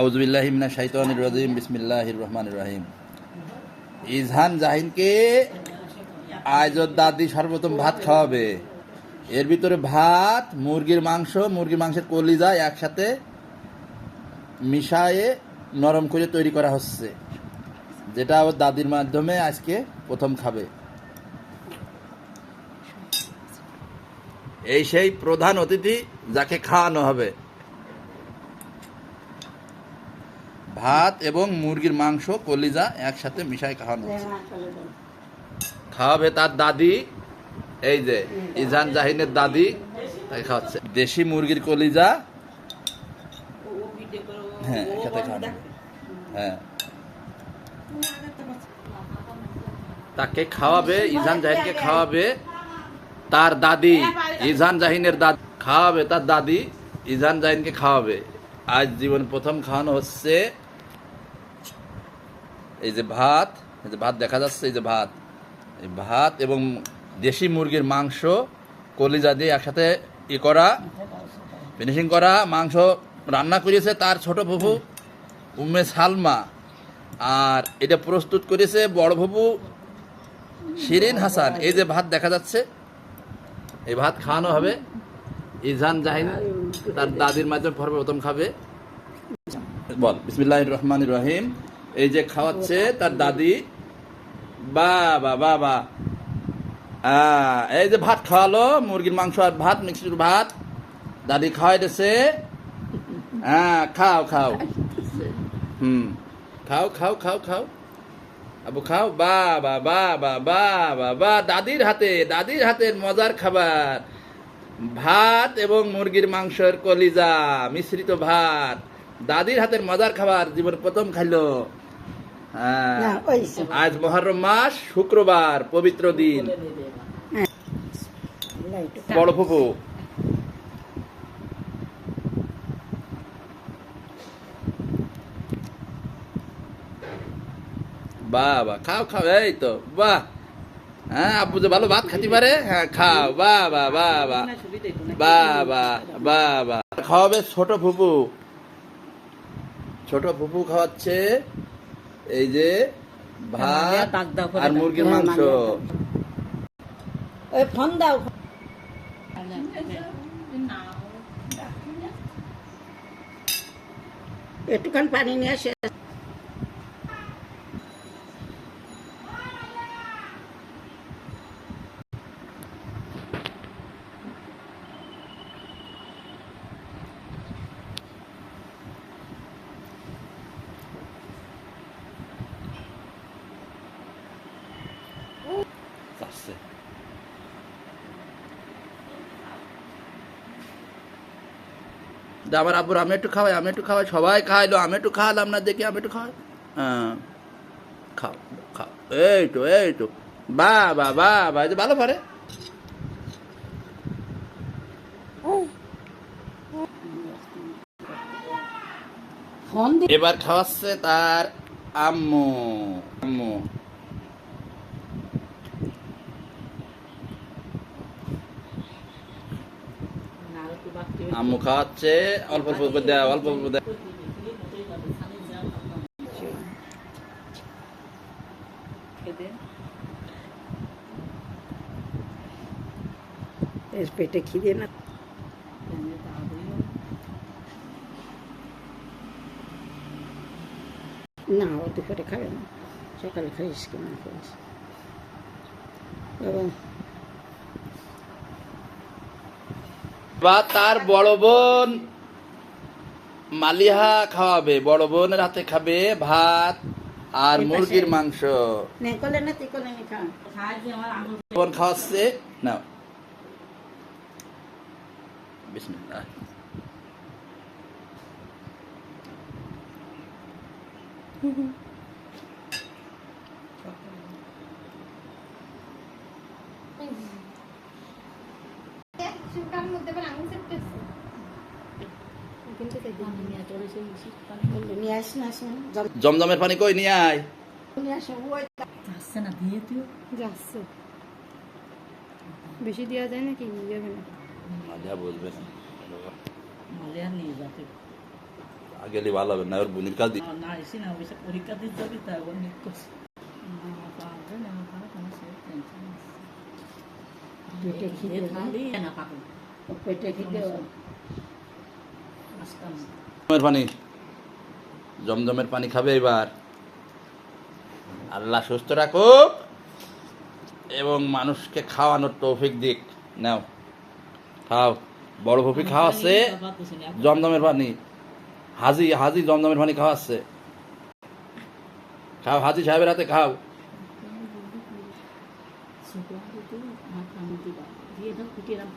আউযুবিল্লাহি মিনাশ শাইতানির রাজিম বিসমিল্লাহির রহমানির রহিম। ইজহান জাহিনকে আজ ওর দাদি সর্বপ্রথম ভাত খাওয়াবে। এর ভিতরে ভাত, মুরগির মাংসের কলিজা একসাথে মিশায়ে নরম করে তৈরি করা হচ্ছে, যেটা ওর দাদির মাধ্যমে আজকে প্রথম খাবে। এই সেই প্রধান অতিথি যাকে খাওয়ানো হবে। ভাত এবং মুরগির মাংস কলিজা একসাথে মিশাই খাওয়ানো হচ্ছে। খাওয়াবে তার দাদি, এই যে ইজহান জাহিনের দাদি তাকে খাওয়াচ্ছে দেশি মুরগির কলিজা। হ্যাঁ, একসাথে খাওয়ানো। হ্যাঁ, তাকে খাওয়াবে, ইজহান জাহিনকে খাওয়াবে তার দাদি, ইজহান জাহিনের দাদি খাওয়াবে তার দাদি, ইজহান জাহিনকে খাওয়াবে। আজ জীবন প্রথম খাওয়ানো হচ্ছে। এই যে ভাত, এই যে ভাত দেখা যাচ্ছে, এই যে ভাত, এই ভাত এবং দেশি মুরগির মাংস কলিজা দিয়ে একসাথে করা, ফিনিশিং করা মাংস রান্না করেছে তার ছোট ফুফু উম্মে সালমা। আর এটা প্রস্তুত করেছে বড় ফুফু শিরিন হাসান। এই যে ভাত দেখা যাচ্ছে, এই ভাত খাওয়ানো হবে। ইজহান জাহিন তার দাদির মাধ্যমে প্রথম খাবে। বল বিসমিল্লাহির রহমানির রহিম। এই যে খাওয়াচ্ছে তার দাদি। বাবা বাবা, এই যে ভাত খাওয়ালো, মুরগির মাংস আর ভাত, মিক্সড ভাত দাদি খাওয়াইতেছে। হ্যাঁ, খাও খাও, খাও খাও খাও খাও আবু খাও। বাবা বাবা বাবা বা, দাদির হাতের মজার খাবার, ভাত এবং মুরগির মাংসের কলিজা মিশ্রিত ভাত, দাদির হাতের মজার খাবার জীবন প্রথম খাইলো। আজ মুহররম মাস, শুক্রবার, পবিত্র দিন। বড় ফুফু বাবা, খাও খাও, এই তো বাহ। হ্যাঁ, আব্বু যে ভালো ভাত খাতে পারে। হ্যাঁ, খাও। বাবা বাবা বাবা বাবা। খাওয়াবে ছোট ফুফু, ছোট ফুফু খাওয়াচ্ছে এই যে ভাত আর মুরগির মাংস। ফোন দাও, একটুখানি পানি নিয়ে আসে। আমার আব্বুর আমি একটু খাওয়াই, সবাই খাইলো, আমি একটু খাওয়ালাম না, দেখি আমি একটু খাওয়াই। হ্যাঁ, খাও খাও, এই তো বাবা বাবা, এই যে ভালো পারে। এবার খাওয়াচ্ছে তার আম্মু। আম্মু আম্মু খাওয়াচ্ছে, অল্প অল্প দেয়, অল্প অল্প দেয়। পেটে খিদে না, না ও দুপুরে খাবে না, সকালে খাইস কেমন খাইস বাবা। বা তার বড় বোন মালিহা খাওয়াবে, বড় বোনের হাতে খাবে ভাত আর মুরগির মাংস। বোন খাওয়াচ্ছে না, বিসমিল্লাহ। জমজমের পানি কই নিয়ে আয়। বেশি দেওয়া যায় নাকি? বুঝবে না। গেলে ভালো হবে না, ওর বোনের কাজ দিই। না এসে না অবশ্য পরীক্ষা দিতে যাবি তাই ওর নিক করছে পেটে খিদে না পাবো পেটে খিদে আসতাম জমজমের পানি, জমজমের পানি খাবে এবার। আল্লাহ সুস্থ রাখুক এবং মানুষকে খাওয়ানোর তৌফিক দিক। নাও খাও, বড় ভপি খাওয়াচ্ছে জমজমের পানি, হাজি হাজি জমজমের পানি খাওয়াচ্ছে। খাও, হাজি সাহেবের হাতে খাও। দিয়ে দাও ফুটিয়ে দাও